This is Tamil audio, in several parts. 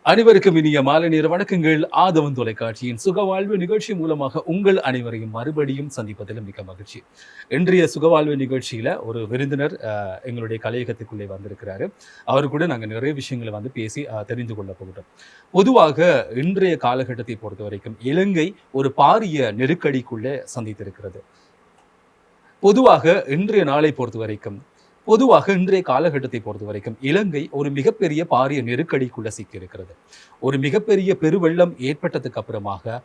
அனைவருக்கும் இனிய மாலை நேர வணக்கங்கள். ஆதவன் தொலைக்காட்சியின் சுகவாழ்வு நிகழ்ச்சி மூலமாக உங்கள் அனைவரையும் மறுபடியும் சந்திப்பதில் மிக மகிழ்ச்சி. இன்றைய சுகவாழ்வு நிகழ்ச்சியில ஒரு விருந்தினர் எங்களுடைய கலையகத்துக்குள்ளே வந்திருக்கிறாரு. அவரு கூட நாங்க நிறைய விஷயங்களை பேசி தெரிந்து கொள்ள போகிறோம். பொதுவாக இன்றைய காலகட்டத்தை பொறுத்த வரைக்கும் இலங்கை ஒரு பாரிய நெருக்கடிக்குள்ளே சந்தித்திருக்கிறது. பொதுவாக இன்றைய நாளை பொறுத்த வரைக்கும் இன்றைய காலகட்டத்தை பொறுத்த வரைக்கும் இலங்கை ஒரு மிகப்பெரிய பாரிய நெருக்கடிக்குள்ள சிக்கி இருக்கிறது. ஒரு மிகப்பெரிய பெருவெள்ளம் ஏற்பட்டதுக்கு அப்புறமாக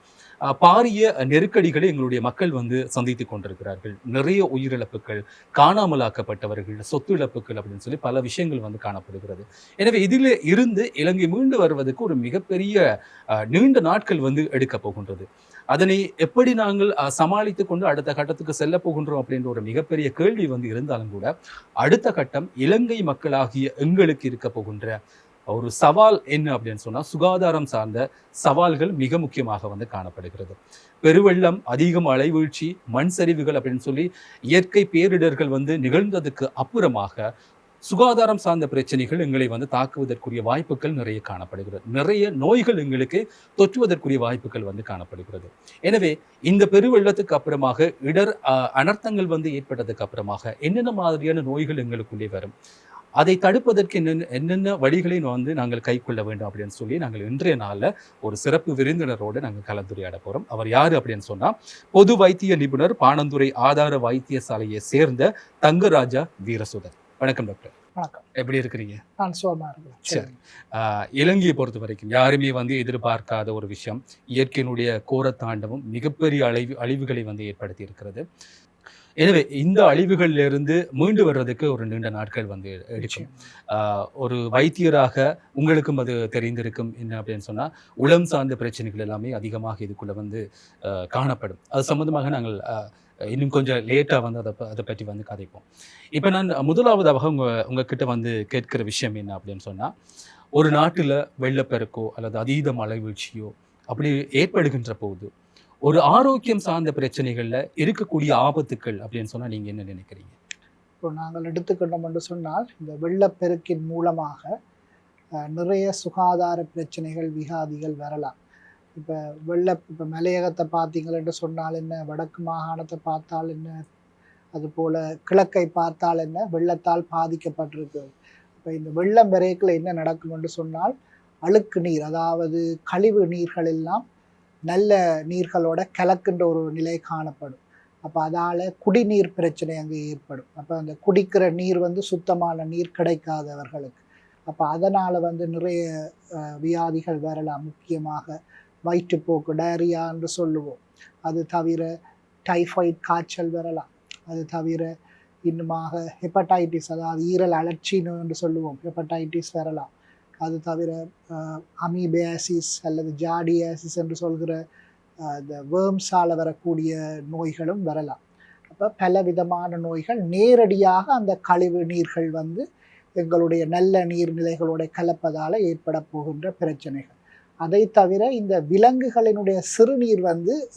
பாரிய நெருக்கடிகளை எங்களுடைய மக்கள் சந்தித்துக் கொண்டிருக்கிறார்கள். நிறைய உயிரிழப்புகள், காணாமலாக்கப்பட்டவர்கள், சொத்து இழப்புகள் அப்படின்னு சொல்லி பல விஷயங்கள் காணப்படுகிறது. எனவே இதில் இருந்து இலங்கை மீண்டு வருவதற்கு ஒரு மிகப்பெரிய நீண்ட நாட்கள் எடுக்க போகின்றது. அதனை எப்படி நாங்கள் சமாளித்துக் கொண்டு அடுத்த கட்டத்துக்கு செல்ல போகின்றோம் அப்படின்ற ஒரு மிகப்பெரிய கேள்வி இருந்தாலும் கூட அடுத்த கட்டம் இலங்கை மக்களாகிய எங்களுக்கு இருக்க போகின்ற ஒரு சவால் என்ன அப்படின்னு சொன்னா சுகாதாரம் சார்ந்த சவால்கள் மிக முக்கியமாக காணப்படுகிறது. பெருவெள்ளம், அதிகம் அலைவீழ்ச்சி, மண் சரிவுகள் அப்படின்னு சொல்லி இயற்கை பேரிடர்கள் நிகழ்ந்ததுக்கு அப்புறமாக சுகாதாரம் சார்ந்த பிரச்சனைகள் எங்களை தாக்குவதற்குரிய வாய்ப்புகள் நிறைய காணப்படுகிறது. நிறைய நோய்கள் எங்களுக்கு தொற்றுவதற்குரிய வாய்ப்புகள் காணப்படுகிறது. எனவே இந்த பெருவெள்ளத்துக்கு அப்புறமாக அனர்த்தங்கள் ஏற்பட்டதுக்கு அப்புறமாக என்னென்ன மாதிரியான நோய்கள் எங்களுக்குள்ளே வரும், அதை தடுப்பதற்கு என்னென்ன வழிகளை நாங்கள் கை கொள்ள வேண்டும் அப்படின்னு சொல்லி நாங்கள் இன்றைய நாளில் ஒரு சிறப்பு விருந்தினரோடு நாங்கள் கலந்துரையாட போகிறோம். அவர் யார் அப்படின்னு சொன்னால் பொது வைத்திய நிபுணர், பாணந்துறை ஆதார வைத்தியசாலையை சேர்ந்த தங்கராஜா வீரசுதன். வணக்கம் டாக்டர். வணக்கம். எப்படி இருக்கிறீங்க? நான் சுகமா இருக்கேன். சரி. இலங்கையை பொறுத்த வரைக்கும் யாருமே எதிர்பார்க்காத ஒரு விஷயம், இயற்கையினுடைய கோரத்தாண்டமும் மிகப்பெரிய அழிவுகளை ஏற்படுத்தி இருக்கிறது. எனவே இந்த அழிவுகளிலிருந்து மீண்டு வர்றதுக்கு ஒரு நீண்ட நாட்கள் எடுக்கும். ஒரு வைத்தியராக உங்களுக்கும் அது தெரிந்திருக்கும். என்ன அப்படின்னு சொன்னா உளம் சார்ந்த பிரச்சனைகள் எல்லாமே அதிகமாக இதுக்குள்ள காணப்படும். அது சம்பந்தமாக நாங்கள் இன்னும் கொஞ்சம் லேட்டா அதை பற்றி கதைப்போம். இப்ப நான் முதலாவதாக உங்ககிட்ட கேட்கிற விஷயம் என்ன அப்படின்னு சொன்னா, ஒரு நாட்டுல வெள்ளப்பெருக்கோ அல்லது அதீத மழை வீழ்ச்சியோ அப்படி ஏற்படுகின்ற போது ஒரு ஆரோக்கியம் சார்ந்த பிரச்சனைகள்ல இருக்கக்கூடிய ஆபத்துக்கள் அப்படின்னு சொன்னா நீங்க என்ன நினைக்கிறீங்க? இப்போ நாங்கள் எடுத்துக்கொண்டோம் என்று சொன்னால், இந்த வெள்ளப்பெருக்கின் மூலமாக நிறைய சுகாதார பிரச்சனைகள், வியாதிகள் வரலாம். இப்போ மலையகத்தை பார்த்தீங்களென்று சொன்னால் என்ன, வடக்கு மாகாணத்தை பார்த்தால் என்ன, அதுபோல் கிழக்கை பார்த்தால் என்ன, வெள்ளத்தால் பாதிக்கப்பட்டிருக்கு. இப்போ இந்த வெள்ளம் வரைக்கில் என்ன நடக்கும் என்று சொன்னால், அழுக்கு நீர், அதாவது கழிவு நீர்கள் எல்லாம் நல்ல நீர்களோட கலக்கின்ற ஒரு நிலை காணப்படும். அப்போ அதால் குடிநீர் பிரச்சனை அங்கே ஏற்படும். அப்போ அந்த குடிக்கிற நீர் சுத்தமான நீர் கிடைக்காதவர்களுக்கு. அப்போ அதனால் நிறைய வியாதிகள் வரலாம். முக்கியமாக வயிற்றுப்போக்கு, டயரியா என்று சொல்லுவோம். அது தவிர டைஃபாய்ட் காய்ச்சல் வரலாம். அது தவிர இன்னுமாக ஹெப்படைட்டிஸ், அதாவது ஈரல் அழற்சி நோய் என்று சொல்லுவோம், ஹெப்படைட்டிஸ் வரலாம். அது தவிர அமீபியாசிஸ் அல்லது ஜார்டியாசிஸ் என்று சொல்கிற இந்த வேர்ம்ஸால் வரக்கூடிய நோய்களும் வரலாம். அப்போ பல விதமான நோய்கள் நேரடியாக அந்த கழிவு நீர்கள் எங்களுடைய நல்ல நீர்நிலைகளோட கலப்பதால் ஏற்பட போகின்ற பிரச்சனைகள். அதை தவிர இந்த விலங்குகளினுடைய சிறுநீர்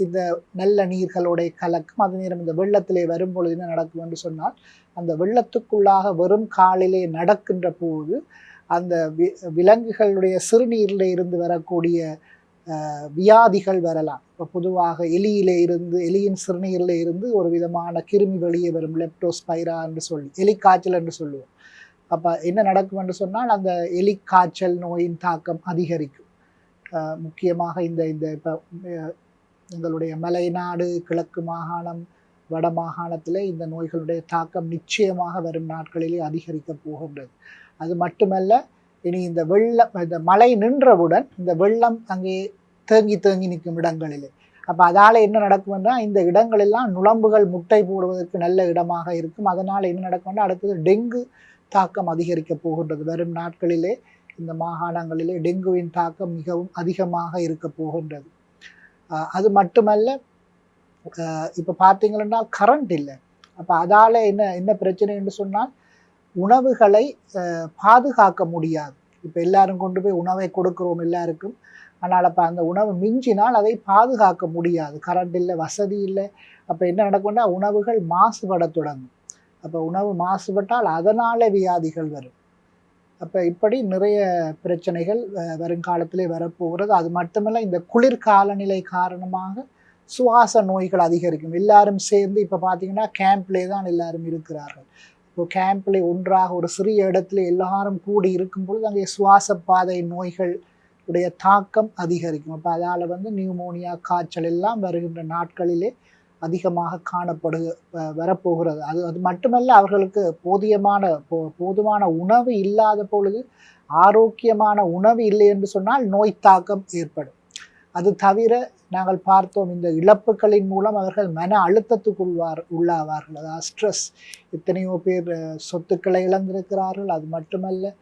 இந்த நல்ல நீர்களோட கலக்கும். அதே நேரம் இந்த வெள்ளத்திலே வரும்பொழுது என்ன நடக்கும் என்று சொன்னால், அந்த வெள்ளத்துக்குள்ளாக வெறும் காலிலே நடக்கின்ற போது அந்த விலங்குகளுடைய சிறுநீரில் இருந்து வரக்கூடிய வியாதிகள் வரலாம். இப்போ பொதுவாக எலியின் சிறுநீரில் இருந்து ஒரு விதமான கிருமி வெளியே வரும், லெப்டோஸ்பைரா என்று சொல்லி எலிக்காய்ச்சல் என்று சொல்லுவோம். அப்போ என்ன நடக்கும் என்று சொன்னால், அந்த எலிக்காய்ச்சல் நோயின் தாக்கம் அதிகரிக்கும். முக்கியமாக இந்த இப்போ எங்களுடைய மலைநாடு, கிழக்கு மாகாணம், வட மாகாணத்தில் இந்த நோய்களுடைய தாக்கம் நிச்சயமாக வரும் நாட்களிலே அதிகரிக்க போகின்றது. அது மட்டுமல்ல, இனி இந்த மழை நின்றவுடன் இந்த வெள்ளம் அங்கே தேங்கி நிற்கும் இடங்களிலே. அப்போ அதால் என்ன நடக்கும்னா, இந்த இடங்களெல்லாம் நுளம்புகள் முட்டை போடுவதற்கு நல்ல இடமாக இருக்கும். அதனால் என்ன நடக்கும்னா, அடுத்தது டெங்கு தாக்கம் அதிகரிக்க போகின்றது. வரும் நாட்களிலே இந்த மாகாணங்களிலே டெங்குவின் தாக்கம் மிகவும் அதிகமாக இருக்க போகின்றது. அது மட்டுமல்ல, இப்போ பார்த்தீங்கன்னா கரண்ட் இல்லை. அப்போ அதால் என்ன பிரச்சனை என்று சொன்னால், உணவுகளை பாதுகாக்க முடியாது. இப்போ எல்லாரும் கொண்டு போய் உணவை கொடுக்குறோம் எல்லாருக்கும். ஆனால் அப்போ அந்த உணவு மிஞ்சினால் அதை பாதுகாக்க முடியாது. கரண்ட் இல்லை, வசதி இல்லை. அப்போ என்ன நடக்கும்னா, உணவுகள் மாசுபட தொடங்கும். அப்போ உணவு மாசுபட்டால் அதனால் வியாதிகள் வரும். அப்போ இப்படி நிறைய பிரச்சனைகள் வருங்காலத்திலே வரப்போகிறது. அது மட்டுமல்ல, இந்த குளிர் காலநிலை காரணமாக சுவாச நோய்கள் அதிகரிக்கும். எல்லாரும் சேர்ந்து இப்போ பார்த்தீங்கன்னா கேம்ப்லேயே தான் எல்லாரும் இருக்கிறார்கள். இப்போ கேம்ப்ல ஒன்றாக ஒரு சிறிய இடத்துல எல்லாரும் கூடி இருக்கும் பொழுது அங்கே சுவாச பாதை நோய்கள் உடைய தாக்கம் அதிகரிக்கும். அப்போ அதால் நியூமோனியா, காய்ச்சல் எல்லாம் வருகின்ற நாட்களிலே அதிகமாக வரப்போகிறது. அது மட்டுமல்ல, அவர்களுக்கு போதுமான உணவு இல்லாத பொழுது, ஆரோக்கியமான உணவு இல்லை என்று சொன்னால் நோய் தாக்கம் ஏற்படும். அது தவிர நாங்கள் பார்த்தோம், இந்த இழப்புகளின் மூலம் அவர்கள் மன அழுத்தத்துக்கு உள்ளாவார்கள். அதாவது ஸ்ட்ரெஸ். எத்தனையோ பேர் சொத்துக்களை இழந்திருக்கிறார்கள். அது மட்டுமல்ல,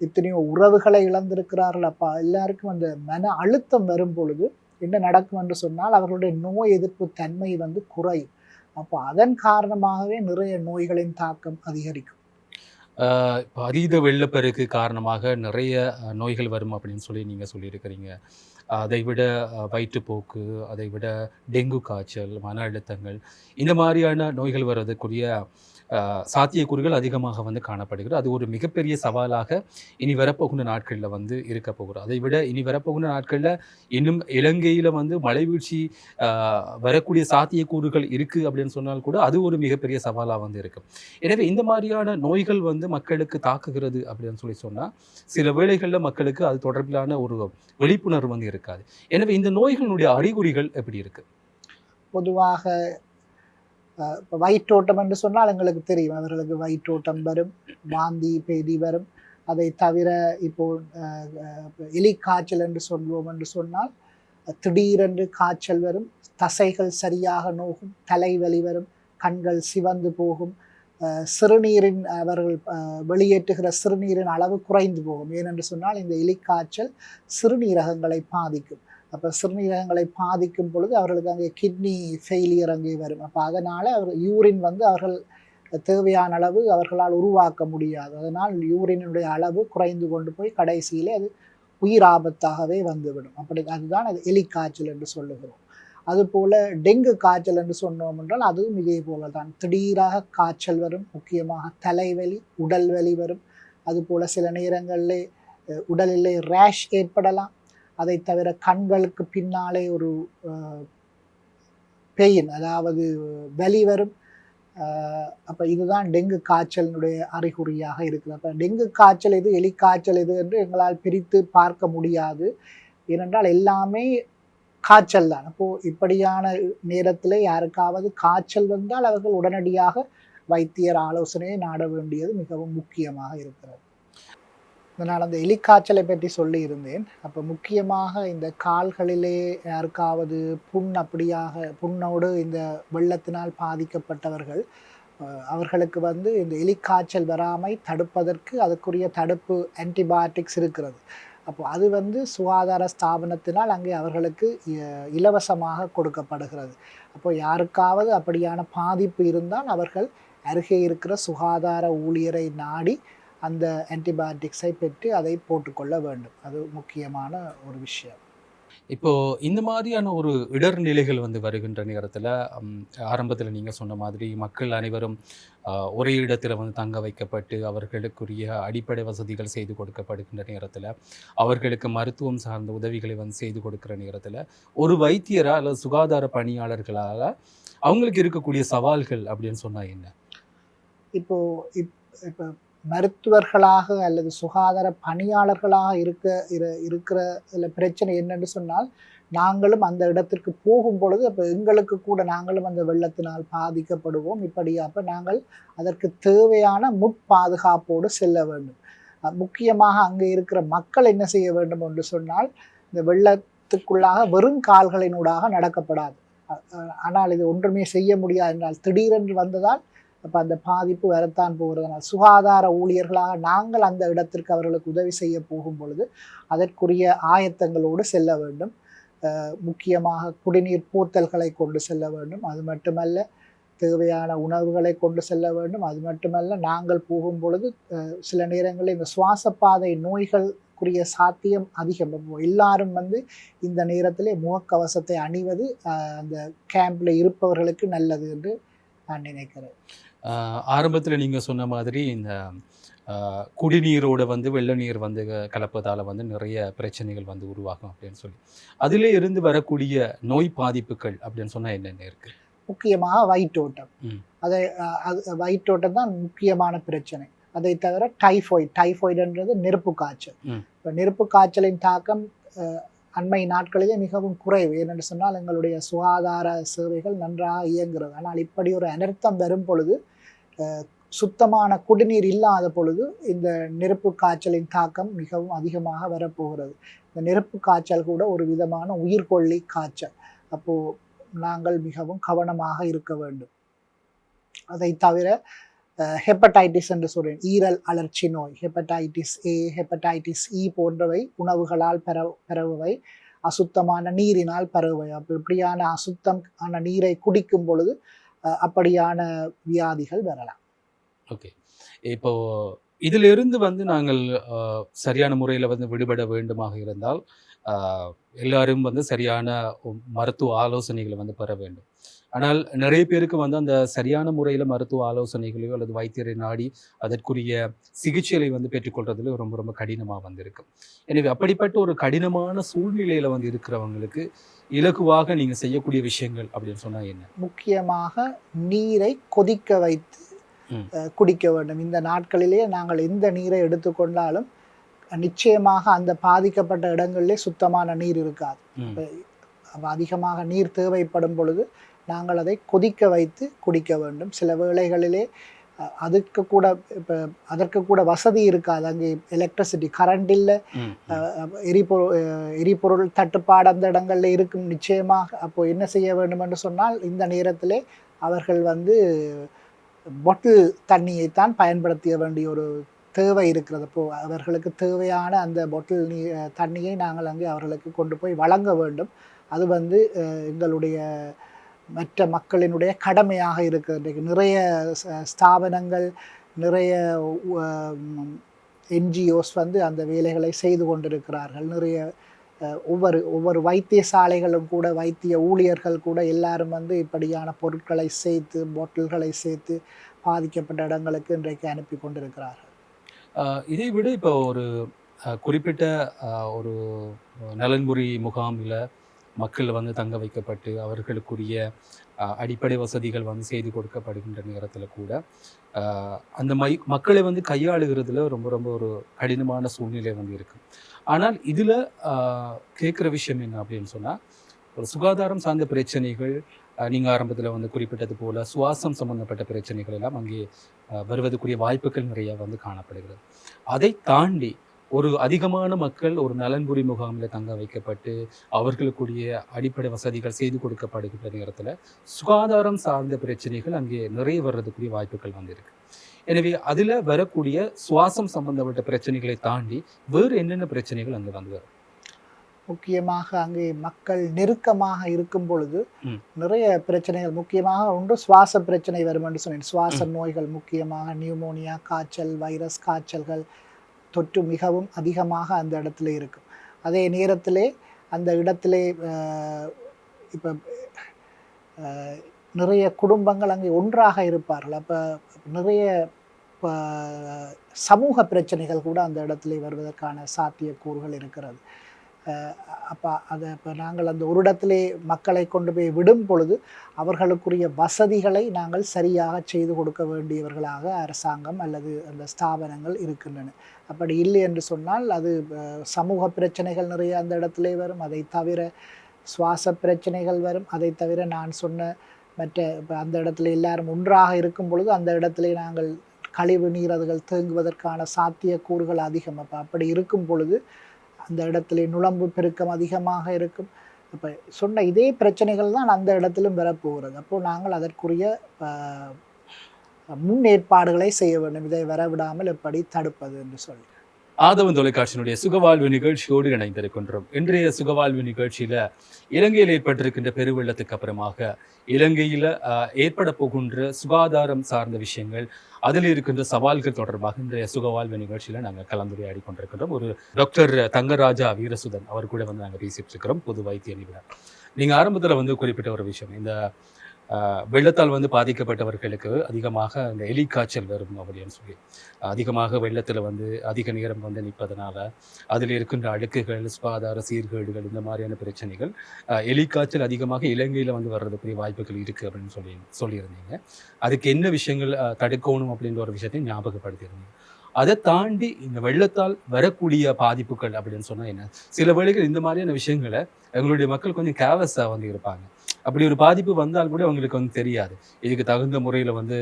எத்தனையோ உறவுகளை இழந்திருக்கிறார்கள். அப்போ எல்லாருக்கும் அந்த மன அழுத்தம் வரும் பொழுது என்ன நடக்கும் என்று சொன்னால் அவர்களுடைய நோய் எதிர்ப்பு தன்மை குறையும். அப்போ அதன் காரணமாகவே நிறைய நோய்களின் தாக்கம் அதிகரிக்கும். இப்போ அதீத வெள்ளப்பெருக்கு காரணமாக நிறைய நோய்கள் வரும் அப்படின்னு சொல்லி நீங்கள் சொல்லியிருக்கிறீங்க. அதை விட வயிற்றுப்போக்கு, அதை விட டெங்கு காய்ச்சல், மன அழுத்தங்கள், இந்த மாதிரியான நோய்கள் வர்றதுக்குரிய சாத்தியக்கூறுகள் அதிகமாக காணப்படுகிறது. அது ஒரு மிகப்பெரிய சவாலாக இனி வரப்போகின்ற நாட்களில் இருக்க போகிறோம். அதை விட இனி வரப்போகின்ற நாட்களில் இன்னும் இலங்கையில் மழை வீழ்ச்சி வரக்கூடிய சாத்தியக்கூறுகள் இருக்குது அப்படின்னு சொன்னால் கூட அது ஒரு மிகப்பெரிய சவாலாக இருக்கும். எனவே இந்த மாதிரியான நோய்கள் மக்களுக்கு தாக்குகிறது அப்படின்னு சொல்லி சொன்னால் சில வேளைகளில் மக்களுக்கு அது தொடர்பிலான ஒரு விழிப்புணர்வு இருக்காது. எனவே இந்த நோய்களுடைய அறிகுறிகள் எப்படி இருக்கு? பொதுவாக இப்போ வயிற்றோட்டம் என்று சொன்னால் எங்களுக்கு தெரியும், அவர்களுக்கு வயிற்றோட்டம் வரும், வாந்தி பேதி வரும். அதை தவிர இப்போ எலிக்காய்ச்சல் என்று சொல்வோம் என்று சொன்னால் திடீரென்று காய்ச்சல் வரும், தசைகள் சரியாக நோகும், தலைவலி வரும், கண்கள் சிவந்து போகும், சிறுநீரின் அவர்கள் வெளியேற்றுகிற சிறுநீரின் அளவு குறைந்து போகும். ஏனென்று சொன்னால் இந்த எலிக்காய்ச்சல் சிறுநீரகங்களை பாதிக்கும். அப்போ சிறுநீரகங்களை பாதிக்கும் பொழுது அவர்களுக்கு அங்கே கிட்னி ஃபெயிலியர் அங்கே வரும். அப்போ அதனால் யூரின் அவர்கள் தேவையான அளவு அவர்களால் உருவாக்க முடியாது. அதனால் யூரினுடைய அளவு குறைந்து கொண்டு போய் கடைசியிலே அது உயிர் ஆபத்தாகவே வந்துவிடும். அதுதான் அது எலிக்காய்ச்சல் என்று சொல்லுகிறோம். அதுபோல் டெங்கு காய்ச்சல் என்று சொன்னோம் என்றால் அதுவும் இதே போல தான். திடீராக காய்ச்சல் வரும், முக்கியமாக தலைவலி, உடல் வலி வரும். அதுபோல் சில நேரங்களில் உடலிலே ரேஷ் ஏற்படலாம். அதை தவிர கண்களுக்கு பின்னாலே ஒரு பெயின், அதாவது வலி வரும். அப்போ இதுதான் டெங்கு காய்ச்சலினுடைய அறிகுறியாக இருக்குது. அப்போ டெங்கு காய்ச்சல் எது, எலிக்காய்ச்சல் எது என்று எங்களால் பிரித்து பார்க்க முடியாது. ஏனென்றால் எல்லாமே காய்ச்சல் தான். அப்போது இப்படியான நேரத்தில் யாருக்காவது காய்ச்சல் வந்தால் அவர்கள் உடனடியாக வைத்தியர் ஆலோசனையை நாட வேண்டியது மிகவும் முக்கியமாக இருக்கிறது. நான் அந்த எலிக்காய்ச்சலை பற்றி சொல்லி இருந்தேன். அப்போ முக்கியமாக இந்த கால்களிலே யாருக்காவது புண்ணோடு இந்த வெள்ளத்தினால் பாதிக்கப்பட்டவர்கள், அவர்களுக்கு இந்த எலிக்காய்ச்சல் வராமல் தடுப்பதற்கு அதுக்குரிய தடுப்பு ஆன்டிபயோட்டிக்ஸ் இருக்கிறது. அப்போ அது சுகாதார ஸ்தாபனத்தினால் அங்கே அவர்களுக்கு இலவசமாக கொடுக்கப்படுகிறது. அப்போ யாருக்காவது அப்படியான பாதிப்பு இருந்தால் அவர்கள் அருகே இருக்கிற சுகாதார ஊழியரை நாடி அந்த ஆன்டிபயோட்டிக்ஸை பெற்று அதை போட்டுக்கொள்ள வேண்டும். அது முக்கியமான ஒரு விஷயம். இப்போது இந்த மாதிரியான ஒரு இடர்நிலைகள் வருகின்ற நேரத்தில் ஆரம்பத்தில் நீங்கள் சொன்ன மாதிரி மக்கள் அனைவரும் ஒரே இடத்துல தங்க வைக்கப்பட்டு அவர்களுக்குரிய அடிப்படை வசதிகள் செய்து கொடுக்கப்படுகின்ற நேரத்தில், அவர்களுக்கு மருத்துவம் சார்ந்த உதவிகளை செய்து கொடுக்குற நேரத்தில் ஒரு வைத்தியராக அல்லது சுகாதார பணியாளர்களால் அவங்களுக்கு இருக்கக்கூடிய சவால்கள் அப்படின்னு சொன்னால் என்ன? இப்போ மருத்துவர்களாக அல்லது சுகாதார பணியாளர்களாக இருக்கிற பிரச்சனை என்னன்னு சொன்னால், நாங்களும் அந்த இடத்திற்கு போகும் பொழுது அப்போ எங்களுக்கு கூட நாங்களும் அந்த வெள்ளத்தினால் பாதிக்கப்படுவோம். அப்போ நாங்கள் அதற்கு தேவையான முற்பாதுகாப்போடு செல்ல வேண்டும். முக்கியமாக அங்கே இருக்கிற மக்கள் என்ன செய்ய வேண்டும் என்று சொன்னால், இந்த வெள்ளத்துக்குள்ளாக வெறும் கால்களினூடாக நடக்கப்படாது. ஆனால் இது ஒன்றுமே செய்ய முடியாது என்றால் திடீரென்று வந்ததால் அப்போ அந்த பாதிப்பு வரத்தான் போகிறதுனால் சுகாதார ஊழியர்களாக நாங்கள் அந்த இடத்திற்கு அவர்களுக்கு உதவி செய்ய போகும் பொழுது அதற்குரிய ஆயத்தங்களோடு செல்ல வேண்டும். முக்கியமாக குடிநீர் போத்தல்களை கொண்டு செல்ல வேண்டும். அது மட்டுமல்ல, தேவையான உணவுகளை கொண்டு செல்ல வேண்டும். அது மட்டுமல்ல, நாங்கள் போகும் பொழுது சில நேரங்களில் இந்த சுவாசப்பாதை நோய்களுக்குரிய சாத்தியம் அதிகம். எல்லாரும் இந்த நேரத்திலே முகக்கவசத்தை அணிவது அந்த கேம்பில் இருப்பவர்களுக்கு நல்லது என்று நான் நினைக்கிறேன். ஆரம்பத்தில் நீங்கள் சொன்ன மாதிரி இந்த குடிநீரோட வந்து வெள்ள நீர் வந்து கலப்பதால் வந்து நிறைய பிரச்சனைகள் வந்து உருவாகும் அப்படின்னு சொல்லி அதிலே இருந்து வரக்கூடிய நோய் பாதிப்புகள் அப்படின்னு சொன்னால் என்னென்ன இருக்குது? முக்கியமாக வயிற்றோட்டம். அதை அது வயிற்றோட்டம் தான் முக்கியமான பிரச்சனை. அதை தவிர டைஃபாய்டுன்றது நெருப்பு காய்ச்சல். இப்போ நெருப்பு காய்ச்சலின் தாக்கம் அண்மை நாட்களிலே மிகவும் குறைவு. ஏனென்று சொன்னால் எங்களுடைய சுகாதார சேவைகள் நன்றாக இயங்குகிறது. ஆனால் இப்படி ஒரு அனர்த்தம் வரும் பொழுது, சுத்தமான குடிநீர் இல்லாத பொழுது இந்த நெருப்பு காய்ச்சலின் தாக்கம் மிகவும் அதிகமாக வரப்போகிறது. இந்த நெருப்பு காய்ச்சல் கூட ஒரு விதமான உயிர்கொல்லி காய்ச்சல். அப்போது நாங்கள் மிகவும் கவனமாக இருக்க வேண்டும். அதை தவிர ஹெப்படைட்டிஸ் என்று சொல்றேன், ஈரல் அழற்சி நோய், ஹெப்படைட்டிஸ் ஏ, ஹெப்படைட்டிஸ் இ போன்றவை உணவுகளால் பரவுவை, அசுத்தமான நீரினால் பரவுவை. அப்போ இப்படியான அசுத்தமான நீரை குடிக்கும் பொழுது அப்படியான வியாதிகள் வரலாம். ஓகே, இப்போ இதிலிருந்து வந்து நாங்கள் சரியான முறையில் வந்து விடுபட வேண்டுமாக இருந்தால் எல்லாரும் வந்து சரியான மருத்துவ ஆலோசனைகளை வந்து பெற வேண்டும். ஆனால் நிறைய பேருக்கு வந்து அந்த சரியான முறையில் மருத்துவ ஆலோசனைகளையோ அல்லது வைத்தியரை நாடி அதற்குரிய சிகிச்சைகளை வந்து பெற்றுக்கொள்றதுல ரொம்ப ரொம்ப கடினமாக வந்து இருக்கும். எனவே அப்படிப்பட்ட ஒரு கடினமான சூழ்நிலையில் வந்து இருக்கிறவங்களுக்கு இலகுவாக நீங்கள் செய்யக்கூடிய விஷயங்கள் அப்படின்னு சொன்னால் என்ன? முக்கியமாக நீரை கொதிக்க வைத்து குடிக்க வேண்டும். இந்த நாட்களிலே நாங்கள் எந்த நீரை எடுத்துக்கொண்டாலும் நிச்சயமாக அந்த பாதிக்கப்பட்ட இடங்களிலே சுத்தமான நீர் இருக்காது. அதிகமாக நீர் தேவைப்படும் பொழுது நாங்கள் அதை கொதிக்க வைத்து குடிக்க வேண்டும். சில வேளைகளிலே அதற்கு கூட வசதி இருக்காது. அங்கே எலக்ட்ரிசிட்டி, கரண்ட் இல்லை, எரிபொருள் தட்டுப்பாடு அந்த இடங்களில் இருக்கும் நிச்சயமாக. அப்போ என்ன செய்ய வேண்டும் என்று சொன்னால், இந்த நேரத்திலே அவர்கள் வந்து பாட்டில் தண்ணியைத்தான் பயன்படுத்த வேண்டிய ஒரு தேவை இருக்கிறது. அப்போது அவர்களுக்கு தேவையான அந்த பாட்டில் தண்ணியை நாங்கள் அங்கே அவர்களுக்கு கொண்டு போய் வழங்க வேண்டும். அது வந்து எங்களுடைய மற்ற மக்களினுடைய கடமையாக இருக்குது. இன்றைக்கு நிறைய ஸ்தாபனங்கள், நிறைய என்ஜிஓஸ் வந்து அந்த வேலைகளை செய்து கொண்டிருக்கிறார்கள். நிறைய ஒவ்வொரு வைத்தியசாலைகளும் கூட, வைத்திய ஊழியர்கள் கூட எல்லாரும் வந்து இப்படியான பொருட்களை சேர்த்து, பாட்டில்களை சேர்த்து பாதிக்கப்பட்ட இடங்களுக்கு இன்றைக்கு அனுப்பி கொண்டிருக்கிறார்கள். இதை விட இப்போ ஒரு குறிப்பிட்ட ஒரு நலன்புரி முகாமில் மக்கள் வந்து தங்க வைக்கப்பட்டு அவர்களுக்குரிய அடிப்படை வசதிகள் வந்து செய்து கொடுக்கப்படுகின்ற நேரத்தில் கூட அந்த மக்களை வந்து கையாளுகிறதுல ரொம்ப ரொம்ப ஒரு கடினமான சூழ்நிலை வந்து இருக்கு. ஆனால் இதில் கேட்குற விஷயம் என்ன அப்படின்னு சொன்னால், ஒரு சுகாதாரம் சார்ந்த பிரச்சனைகள், நீங்கள் ஆரம்பத்தில் வந்து குறிப்பிட்டது போல் சுவாசம் சம்பந்தப்பட்ட பிரச்சனைகள் எல்லாம் அங்கே வருவதற்குரிய வாய்ப்புகள் நிறைய வந்து காணப்படுகிறது. அதை தாண்டி ஒரு அதிகமான மக்கள் ஒரு நலன்புரி முகாமில் தங்க வைக்கப்பட்டு அவர்களுக்குரிய அடிப்படை வசதிகள் செய்து கொடுக்கப்படுகின்ற நேரத்தில் சுகாதாரம் சார்ந்த பிரச்சனைகள் அங்கே நிறைய வர்றதுக்குரிய வாய்ப்புகள் வந்து இருக்கு. எனவே அதில் வரக்கூடிய சுவாசம் சம்பந்தப்பட்ட பிரச்சனைகளை தாண்டி வேறு என்னென்ன பிரச்சனைகள் அங்கே வந்து வரும்? முக்கியமாக அங்கே மக்கள் நெருக்கமாக இருக்கும் பொழுது நிறைய பிரச்சனைகள், முக்கியமாக ஒன்று சுவாச பிரச்சனை வரும் என்று சொன்னேன். சுவாச நோய்கள், முக்கியமாக நியூமோனியா, காய்ச்சல், வைரஸ் காய்ச்சல்கள் தொற்று மிகவும் அதிகமாக அந்த இடத்துல இருக்கும். அதே நேரத்திலே அந்த இடத்திலே இப்போ நிறைய குடும்பங்கள் அங்கே ஒன்றாக இருப்பார்கள். அப்போ நிறைய சமூக பிரச்சனைகள் கூட அந்த இடத்துல வருவதற்கான சாத்தியக்கூறுகள் இருக்கிறது. அப்போ நாங்கள் அந்த ஒரு இடத்திலே மக்களை கொண்டு போய் விடும் பொழுது அவர்களுக்குரிய வசதிகளை நாங்கள் சரியாக செய்து கொடுக்க வேண்டியவர்களாக அரசாங்கம் அல்லது அந்த ஸ்தாபனங்கள் இருக்கின்றன. அப்படி இல்லை என்று சொன்னால் அது சமூக பிரச்சனைகள் நிறைய அந்த இடத்துல வரும். அதை தவிர சுவாச பிரச்சனைகள் வரும். அதை தவிர நான் சொன்ன மற்ற இப்போ அந்த இடத்துல எல்லாரும் ஒன்றாக இருக்கும் பொழுது அந்த இடத்துல நாங்கள் கழிவு நீர் அதுகள் தேங்குவதற்கான சாத்தியக்கூறுகள் அதிகம். அப்படி இருக்கும் பொழுது அந்த இடத்துல நுழம்பு பெருக்கம் அதிகமாக இருக்கும். இப்போ சொன்ன இதே பிரச்சனைகள் தான் அந்த இடத்திலும் வரப்போகிறது. அப்போது நாங்கள் அதற்குரிய முன்னேற்பாடுகளை செய்ய வேண்டும். இதை வரவிடாமல் எப்படி தடுப்பது என்று சொல்லி ஆதவன் தொலைக்காட்சியினுடைய சுகவாழ்வு நிகழ்ச்சியோடு இணைந்திருக்கின்றோம். இன்றைய சுகவாழ்வு நிகழ்ச்சியில் இலங்கையில் ஏற்பட்டிருக்கின்ற பெருவெள்ளத்துக்கு அப்புறமாக இலங்கையில் ஏற்பட போகின்ற சுகாதாரம் சார்ந்த விஷயங்கள், அதில் இருக்கின்ற சவால்கள் தொடர்பாக இன்றைய சுகவாழ்வு நிகழ்ச்சியில் நாங்கள் கலந்துரையாடி கொண்டிருக்கின்றோம். ஒரு டாக்டர் தங்கராஜா வீரசுதன் அவர் கூட வந்து நாங்கள் பேசிட்டு இருக்கிறோம், பொது வைத்திய நிபுணர். நீங்கள் ஆரம்பத்தில் வந்து குறிப்பிட்ட ஒரு விஷயம், இந்த வெள்ளத்தால் வந்து பாதிக்கப்பட்டவர்களுக்கு அதிகமாக இந்த எலிக்காய்ச்சல் வரும் அப்படின்னு சொல்லி அதிகமாக வெள்ளத்தில் வந்து அதிக நேரம் வந்து நிற்பதனால அதில் இருக்கின்ற அழுக்குகள், சுகாதார சீர்கேடுகள் இந்த மாதிரியான பிரச்சனைகள் எலிக்காய்ச்சல் அதிகமாக இலங்கையில் வந்து வர்றதுக்குரிய வாய்ப்புகள் இருக்குது அப்படின்னு சொல்லியிருந்தீங்க. அதுக்கு என்ன விஷயங்கள் தடுக்கணும் அப்படின்ற ஒரு விஷயத்தையும் ஞாபகப்படுத்தியிருந்தீங்க. அதை தாண்டி இந்த வெள்ளத்தால் வரக்கூடிய பாதிப்புகள் அப்படின்னு சொன்னா என்ன? சில வேளைகள் இந்த மாதிரியான விஷயங்களை எங்களுடைய மக்கள் கொஞ்சம் கேர்லெஸ்ஸா வந்து இருப்பாங்க. அப்படி ஒரு பாதிப்பு வந்தால் கூட அவங்களுக்கு வந்து தெரியாது. இதுக்கு தகுந்த முறையில வந்து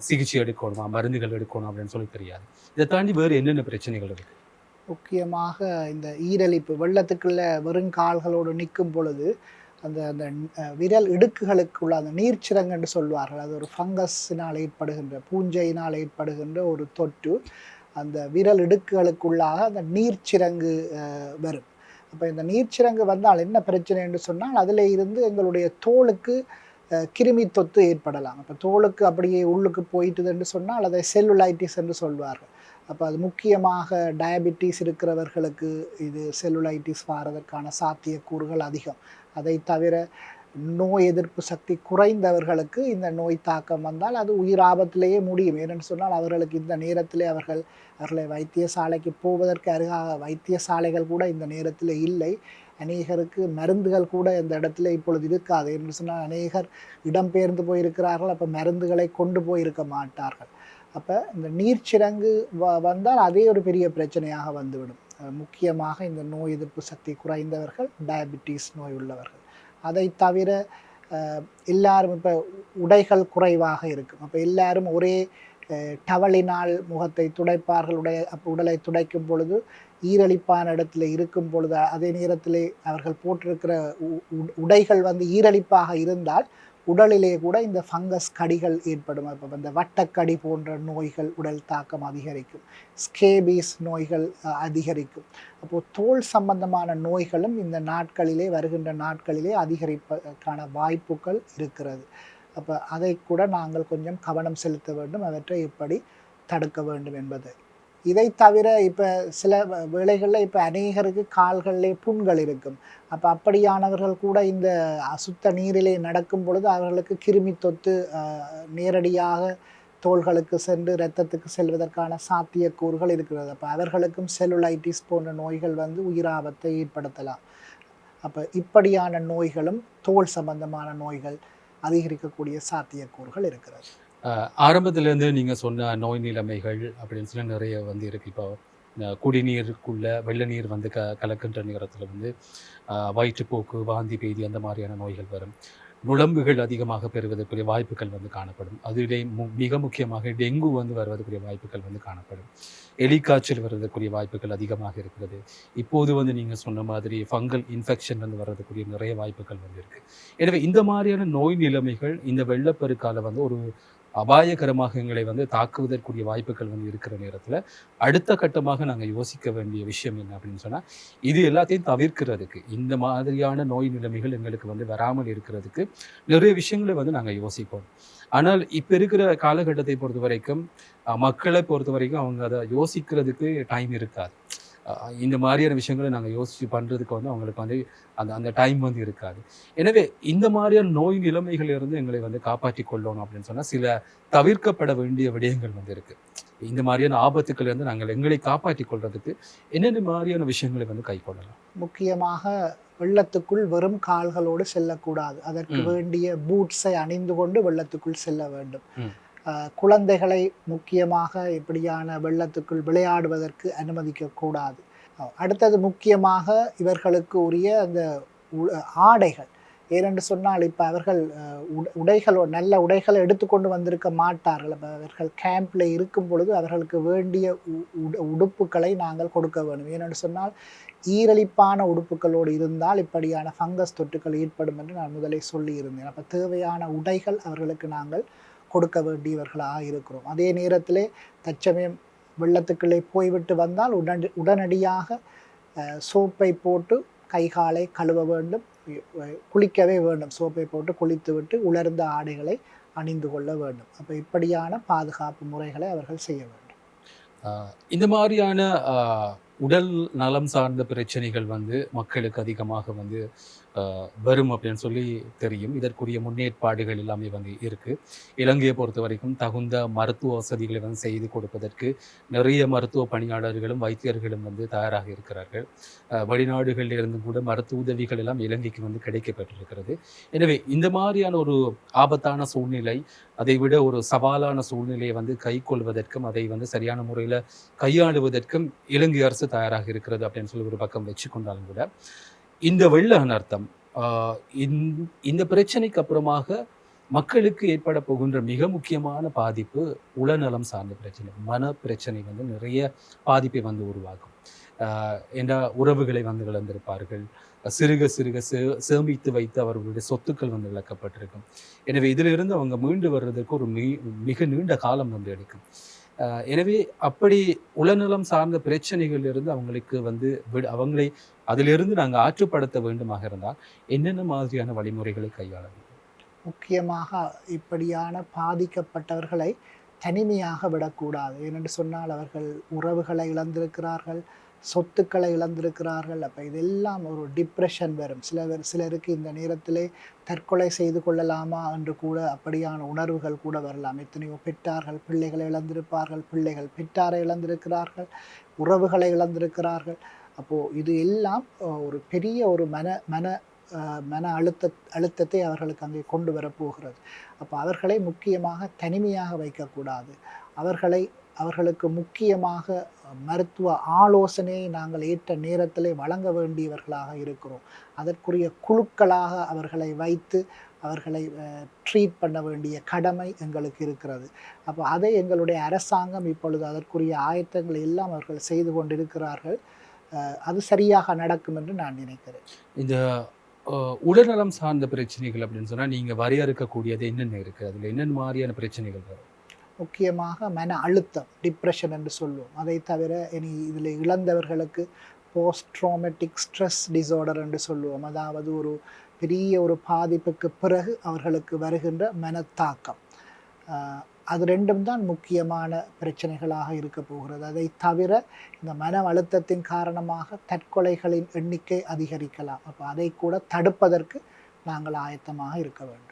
சிகிச்சை எடுக்கணுமா, மருந்துகள் எடுக்கணும் அப்படின்னு சொல்லி தெரியாது. இதை தாண்டி வேறு என்னென்ன பிரச்சனைகள் இருக்கு? முக்கியமாக இந்த ஈரலிப்பு வெள்ளத்துக்குள்ள வெறும் கால்களோடு நிற்கும் பொழுது அந்த அந்த விரல் இடுக்குகளுக்குள்ள அந்த நீர்ச்சிறங்குன்னு சொல்வார்கள். அது ஒரு ஃபங்கஸினால் ஏற்படுகின்ற பூஞ்சையினால் ஏற்படுகின்ற ஒரு தொற்று. அந்த விரல் இடுக்குகளுக்குள்ளாக அந்த நீர்ச்சிறங்கு வரும். அப்போ இந்த நீர்ச்சிறங்கு வந்தால் என்ன பிரச்சனை என்று சொன்னால் அதில் இருந்து எங்களுடைய தோலுக்கு கிருமி தொத்து ஏற்படலாம். அப்போ தோலுக்கு அப்படியே உள்ளுக்கு போயிட்டுது என்று சொன்னால் அதை செல்லுலைட்டிஸ் என்று சொல்வார்கள். அப்போ அது முக்கியமாக டயபிட்டிஸ் இருக்கிறவர்களுக்கு இது செல்லுலைட்டிஸ் வாரதற்கான சாத்தியக்கூறுகள் அதிகம். அதை தவிர நோய் எதிர்ப்பு சக்தி குறைந்தவர்களுக்கு இந்த நோய் தாக்கம் வந்தால் அது உயிர் ஆபத்திலேயே முடியும். ஏனென்று சொன்னால் அவர்களுக்கு இந்த நேரத்திலே அவர்களை வைத்தியசாலைக்கு போவதற்கு அருகாக வைத்தியசாலைகள் கூட இந்த நேரத்தில் இல்லை. அநேகருக்கு மருந்துகள் கூட இந்த இடத்துல இப்பொழுது இருக்காது. என்று சொன்னால் அநேகர் இடம்பெயர்ந்து போயிருக்கிறார்கள். அப்போ மருந்துகளை கொண்டு போயிருக்க மாட்டார்கள். அப்போ இந்த நீர்ச்சிறங்கு வந்தால் அதே ஒரு பெரிய பிரச்சனையாக வந்துவிடும். முக்கியமாக இந்த நோய் எதிர்ப்பு சக்தி குறைந்தவர்கள், டயபிட்டிஸ் நோய் உள்ளவர்கள். அதை தவிர எல்லாரும் இப்போ உடைகள் குறைவாக இருக்கும். அப்போ எல்லாரும் ஒரே டவலினால் முகத்தை துடைப்பார்கள். உடலை துடைக்கும் பொழுது ஈரலிப்பான இடத்துல இருக்கும் பொழுது அதே நேரத்திலே அவர்கள் போட்டிருக்கிற உடைகள் வந்து ஈரலிப்பாக இருந்தால் உடலிலே கூட இந்த ஃபங்கஸ் கடிகள் ஏற்படும். இப்போ இந்த வட்டக்கடி போன்ற நோய்கள் உடல் தாக்கம் அதிகரிக்கும். ஸ்கேபீஸ் நோய்கள் அதிகரிக்கும். அப்போது தோல் சம்பந்தமான நோய்களும் இந்த நாட்களிலே வருகின்ற நாட்களிலே அதிகரிப்பதற்கான வாய்ப்புகள் இருக்கிறது. அப்போ அதை கூட நாங்கள் கொஞ்சம் கவனம் செலுத்த வேண்டும். அவற்றை எப்படி தடுக்க வேண்டும் என்பது. இதை தவிர இப்போ சில வேளைகளில் இப்போ அநேகருக்கு கால்களிலே புண்கள் இருக்கும். அப்போ அப்படியானவர்கள் கூட இந்த அசுத்த நீரிலே நடக்கும் பொழுது அவர்களுக்கு கிருமி தொத்து நேரடியாக தோள்களுக்கு சென்று இரத்தத்துக்கு செல்வதற்கான சாத்தியக்கூறுகள் இருக்கிறது. அப்போ அவர்களுக்கும் செல்லுலைட்டிஸ் போன்ற நோய்கள் வந்து உயிராபத்தை ஏற்படுத்தலாம். அப்போ இப்படியான நோய்களும் தோல் சம்பந்தமான நோய்கள் அதிகரிக்கக்கூடிய சாத்தியக்கூறுகள் இருக்கிறது. ஆரம்பத்திலேருந்து நீங்கள் சொன்ன நோய் நிலைமைகள் அப்படின்னு சொல்லி நிறைய வந்து இருக்குது. இப்போ குடிநீருக்குள்ள வெள்ள நீர் வந்து கலக்கின்ற நேரத்தில் வந்து வயிற்றுப்போக்கு, வாந்தி பேதி அந்த மாதிரியான நோய்கள் வரும். நுளம்புகள் அதிகமாக பெறுவதற்குரிய வாய்ப்புகள் வந்து காணப்படும். அதிலே மிக முக்கியமாக டெங்கு வந்து வருவதற்குரிய வாய்ப்புகள் வந்து காணப்படும். எலிக்காய்ச்சல் வருவதற்குரிய வாய்ப்புகள் அதிகமாக இருக்கிறது. இப்போது வந்து நீங்கள் சொன்ன மாதிரி ஃபங்கல் இன்ஃபெக்ஷன் வந்து வர்றதுக்குரிய நிறைய வாய்ப்புகள் வந்து இருக்குது. எனவே இந்த மாதிரியான நோய் நிலைமைகள் இந்த வெள்ளப்பெருக்கால வந்து ஒரு அபாயகரமாக எங்களை வந்து தாக்குவதற்குரிய வாய்ப்புகள் வந்து இருக்கிற நேரத்தில் அடுத்த கட்டமாக நாங்கள் யோசிக்க வேண்டிய விஷயம் என்ன அப்படின்னு சொன்னால், இது எல்லாத்தையும் தவிர்க்கிறதுக்கு இந்த மாதிரியான நோய் நிலைமைகள் எங்களுக்கு வந்து வராமல் இருக்கிறதுக்கு நிறைய விஷயங்களை வந்து நாங்கள் யோசிப்போம். ஆனால் இப்போ இருக்கிற காலகட்டத்தை பொறுத்த வரைக்கும் மக்களை பொறுத்த வரைக்கும் அவங்க அதை யோசிக்கிறதுக்கு டைம் இருக்காது. இந்த மாதிரியான விஷயங்களை நாங்கள் யோசித்து பண்ணுறதுக்கு வந்து அவங்களுக்கு வந்து அந்த அந்த டைம் வந்து இருக்காது. எனவே இந்த மாதிரியான நோய் நிலைமைகளிலிருந்து எங்களை வந்து காப்பாற்றி கொள்ளணும் அப்படின்னு சொன்னால் சில தவிர்க்கப்பட வேண்டிய விடயங்கள் வந்து இருக்குது. இந்த மாதிரியான ஆபத்துக்கள் வந்து நாங்கள் எங்களை காப்பாற்றி கொள்றதுக்கு என்னென்ன மாதிரியான விஷயங்களை வந்து கை கொள்ளலாம்? முக்கியமாக வெள்ளத்துக்குள் வெறும் கால்களோடு செல்லக்கூடாது. அதற்கு வேண்டிய பூட்ஸை அணிந்து கொண்டு வெள்ளத்துக்குள் செல்ல வேண்டும். குழந்தைகளை முக்கியமாக இப்படியான வெள்ளத்துக்குள் விளையாடுவதற்கு அனுமதிக்கக்கூடாது. அடுத்தது முக்கியமாக இவர்களுக்கு உரிய அந்த ஆடைகள். ஏனென்று சொன்னால் இப்போ அவர்கள் நல்ல உடைகளை எடுத்துக்கொண்டு வந்திருக்க மாட்டார்கள். அப்போ அவர்கள் கேம்பில் இருக்கும் பொழுது அவர்களுக்கு வேண்டிய உடுப்புகளை நாங்கள் கொடுக்க வேண்டும். ஏனென்று சொன்னால் ஈரலிப்பான உடுப்புகளோடு இருந்தால் இப்படியான ஃபங்கஸ் தொற்றுகள் ஏற்படும் என்று நான் முதலே சொல்லியிருந்தேன். அப்போ தேவையான உடைகள் அவர்களுக்கு நாங்கள் கொடுக்க வேண்டியவர்களாக இருக்கிறோம். அதே நேரத்திலே தற்சமயம் வெள்ளத்துக்குள்ளே போய்விட்டு வந்தால் உடனடியாக சோப்பை போட்டு கைகாலை கழுவ வேண்டும், குளிக்கவே வேண்டும். சோப்பை போட்டு குளித்துவிட்டு உலர்ந்த ஆடைகளை அணிந்து கொள்ள வேண்டும். அப்போ இப்படியான பாதுகாப்பு முறைகளை அவர்கள் செய்ய வேண்டும். இந்த மாதிரியான உடல் நலம் சார்ந்த பிரச்சனைகள் வந்து மக்களுக்கு அதிகமாக வந்து வரும் அப்படின்னு சொல்லி தெரியும். இதற்குரிய முன்னேற்பாடுகள் எல்லாமே வந்து இருக்கு. இலங்கையை பொறுத்த வரைக்கும் தகுந்த மருத்துவ வசதிகளை வந்து செய்து கொடுப்பதற்கு நிறைய மருத்துவ பணியாளர்களும் வைத்தியர்களும் வந்து தயாராக இருக்கிறார்கள். வெளிநாடுகளில் இருந்து கூட மருத்துவ உதவிகள் எல்லாம் இலங்கைக்கு வந்து கிடைக்கப்பட்டிருக்கிறது. எனவே இந்த மாதிரியான ஒரு ஆபத்தான சூழ்நிலை, அதை விட ஒரு சவாலான சூழ்நிலையை வந்து கைக்கொள்வதற்கும் அதை வந்து சரியான முறையில் கையாளுவதற்கும் இலங்கை அரசு தயாராக இருக்கிறது அப்படின்னு சொல்லி ஒரு பக்கம் வச்சு கொண்டாலும் கூட இந்த வெள்ள அனர்த்தம் இந்த பிரச்சனைக்கு அப்புறமாக மக்களுக்கு ஏற்பட போகின்ற மிக முக்கியமான பாதிப்பு உளநலம் சார்ந்த பிரச்சனை, மன பிரச்சனை வந்து நிறைய பாதிப்பை வந்து உருவாக்கும். என்ற உறவுகளை வந்து இழந்திருப்பார்கள். சிறுக சிறுக சேமித்து வைத்து அவர்களுடைய சொத்துக்கள் வந்து இழக்கப்பட்டிருக்கும். எனவே இதிலிருந்து அவங்க மீண்டு வர்றதுக்கு ஒரு மிக நீண்ட காலம் வந்து எடுக்கும். எனவே அப்படி உளநலம் சார்ந்த பிரச்சனைகள் இருந்து அவங்களுக்கு வந்து அவங்களை அதிலிருந்து நாங்கள் ஆற்றுப்படுத்த வேண்டுமாக இருந்தால் என்னென்ன மாதிரியான வழிமுறைகளை கையாள வேண்டும்? முக்கியமாக இப்படியான பாதிக்கப்பட்டவர்களை தனிமையாக விடக்கூடாது. ஏனென்று சொன்னால் அவர்கள் உறவுகளை இழந்திருக்கிறார்கள், சொத்துக்களை இழந்திருக்கிறார்கள். அப்போ இதெல்லாம் ஒரு டிப்ரெஷன் வரும். சிலருக்கு இந்த நேரத்திலே தற்கொலை செய்து கொள்ளலாமா என்று கூட அப்படியான உணர்வுகள் கூட வரலாம். எத்தனையோ பெற்றார்கள் பிள்ளைகளை இழந்திருப்பார்கள், பிள்ளைகள் பெற்றாரை இழந்திருக்கிறார்கள், உறவுகளை இழந்திருக்கிறார்கள். அப்போது இது எல்லாம் ஒரு பெரிய ஒரு மன அழுத்தத்தை அவர்களுக்கு அங்கே கொண்டு வரப்போகிறது. அப்போ அவர்களை முக்கியமாக தனிமையாக வைக்கக்கூடாது. அவர்களுக்கு முக்கியமாக மருத்துவ ஆலோசனையை நாங்கள் ஏற்ற நேரத்திலே வழங்க வேண்டியவர்களாக இருக்கிறோம். அதற்குரிய குழுக்களாக அவர்களை வைத்து அவர்களை ட்ரீட் பண்ண வேண்டிய கடமை எங்களுக்கு இருக்கிறது. அப்போ அதை எங்களுடைய அரசாங்கம் இப்பொழுது அதற்குரிய ஆயத்தங்களை எல்லாம் அவர்கள் செய்து கொண்டிருக்கிறார்கள். அது சரியாக நடக்கும் என்று நான் நினைக்கிறேன். இந்த உடல்நலம் சார்ந்த பிரச்சனைகள் அப்படின்னு சொன்னால் நீங்கள் வரையறுக்கக்கூடியது என்னென்ன இருக்குது? அதில் என்னென்ன மாதிரியான பிரச்சனைகள் வரும்? முக்கியமாக மன அழுத்தம், டிப்ரெஷன் என்று சொல்லுவோம். அதை தவிர இனி இதில் இழந்தவர்களுக்கு போஸ்ட் ட்ராமேட்டிக் ஸ்ட்ரெஸ் டிஸார்டர் என்று சொல்லுவோம். அதாவது ஒரு பெரிய ஒரு பாதிப்புக்கு பிறகு அவர்களுக்கு வருகின்ற மனத்தாக்கம். அது ரெண்டும் தான் முக்கியமான பிரச்சனைகளாக இருக்க போகிறது. அதை தவிர இந்த மன அழுத்தத்தின் காரணமாக தற்கொலைகளின் எண்ணிக்கை அதிகரிக்கலாம். அப்போ அதை கூட தடுப்பதற்கு நாங்கள் ஆயத்தமாக இருக்க வேண்டும்.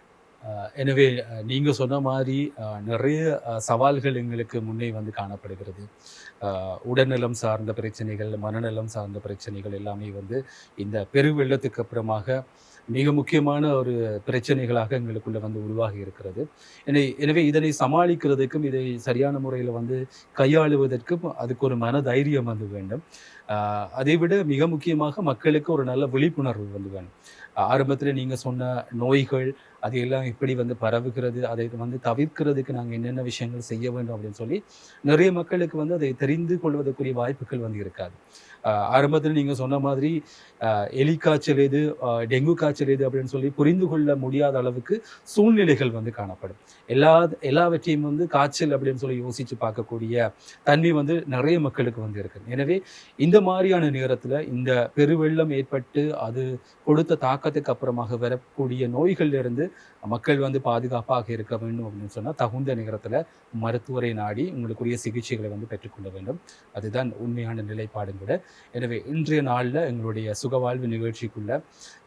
எனவே நீங்கள் சொன்ன மாதிரி நிறைய சவால்கள் எங்களுக்கு முன்னே வந்து காணப்படுகிறது. உடல்நலம் சார்ந்த பிரச்சனைகள், மனநலம் சார்ந்த பிரச்சனைகள் எல்லாமே வந்து இந்த பெருவெள்ளத்துக்கு அப்புறமாக மிக முக்கியமான ஒரு பிரச்சனைகளாக எங்களுக்குள்ள வந்து உருவாகி இருக்கிறது. எனவே இதனை சமாளிக்கிறதுக்கும் இதை சரியான முறையில் வந்து கையாளுவதற்கும் அதுக்கு ஒரு மன தைரியம் வந்து வேண்டும். அதை விட மிக முக்கியமாக மக்களுக்கு ஒரு நல்ல விழிப்புணர்வு வந்து வேணும். ஆரம்பத்தில் நீங்கள் சொன்ன நோய்கள் அது எல்லாம் எப்படி வந்து பரவுகிறது, அதை வந்து தவிர்க்கிறதுக்கு நாங்கள் என்னென்ன விஷயங்கள் செய்ய வேண்டும் அப்படின்னு சொல்லி நிறைய மக்களுக்கு வந்து அதை தெரிந்து கொள்வதற்குரிய வாய்ப்புகள் வந்து இருக்காது. ஆரம்பத்தில் நீங்கள் சொன்ன மாதிரி எலி காய்ச்சல் எது, டெங்கு காய்ச்சல் எது அப்படின்னு சொல்லி புரிந்து கொள்ள முடியாத அளவுக்கு சூழ்நிலைகள் வந்து காணப்படும். எல்லாவற்றையும் வந்து காய்ச்சல் அப்படின்னு சொல்லி யோசித்து பார்க்கக்கூடிய தன்மை வந்து நிறைய மக்களுக்கு வந்து இருக்குது. எனவே இந்த மாதிரியான நேரத்தில் இந்த பெருவெள்ளம் ஏற்பட்டு அது கொடுத்த தாக்கத்துக்கு அப்புறமாக வரக்கூடிய நோய்கள் இருந்து மக்கள் வந்து பாதுகாப்பாக இருக்க வேண்டும் அப்படின்னு சொன்னால் தகுந்த நேரத்தில் மருத்துவரை நாடி உங்களுக்குரிய சிகிச்சைகளை வந்து பெற்றுக்கொள்ள வேண்டும். அதுதான் உண்மையான நிலைப்பாடும் கூட. எனவே இன்றைய நாளில் எங்களுடைய சுகவாழ்வு நிகழ்ச்சிக்குள்ள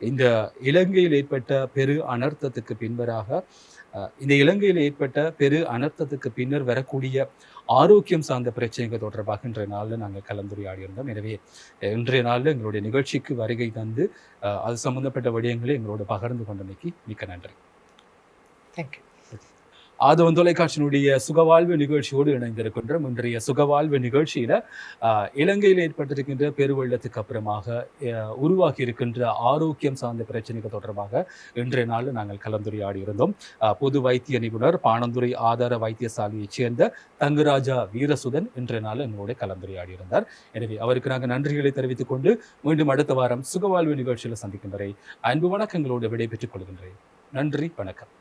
இந்த இலங்கையில் ஏற்பட்ட பெரு அனர்த்தத்துக்கு பின்னர் வரக்கூடிய ஆரோக்கியம் சார்ந்த பிரச்சனைகள் தொடர்பாக இன்றைய நாளில் நாங்கள் கலந்துரையாடி இருந்தோம். எனவே இன்றைய நாளில் எங்களுடைய நிகழ்ச்சிக்கு வருகை தந்து அது சம்பந்தப்பட்ட விடயங்களை எங்களோட பகிர்ந்து கொண்டமைக்கு மிக்க நன்றி. தேங்க்யூ. ஆதவன் தொலைக்காட்சியினுடைய சுகவாழ்வு நிகழ்ச்சியோடு இணைந்திருக்கின்றோம். இன்றைய சுகவாழ்வு நிகழ்ச்சியில இலங்கையில் ஏற்பட்டிருக்கின்ற பெருவெள்ளத்துக்கு அப்புறமாக உருவாக்கி இருக்கின்ற ஆரோக்கியம் சார்ந்த பிரச்சனைகள் தொடர்பாக இன்றைய நாளில் நாங்கள் கலந்துரையாடி இருந்தோம். பொது வைத்திய நிபுணர் பாணந்துறை ஆதார வைத்தியசாலையைச் சேர்ந்த தங்கராஜா வீரசுதன் இன்றைய நாளில் எங்களோட கலந்துரையாடி இருந்தார். எனவே அவருக்கு நாங்கள் நன்றிகளை தெரிவித்துக் கொண்டு மீண்டும் அடுத்த வாரம் சுகவாழ்வு நிகழ்ச்சியில் சந்திக்கும் வரை அன்பு வணக்கங்களோடு விடைபெற்றுக் கொள்கின்றேன். நன்றி, வணக்கம்.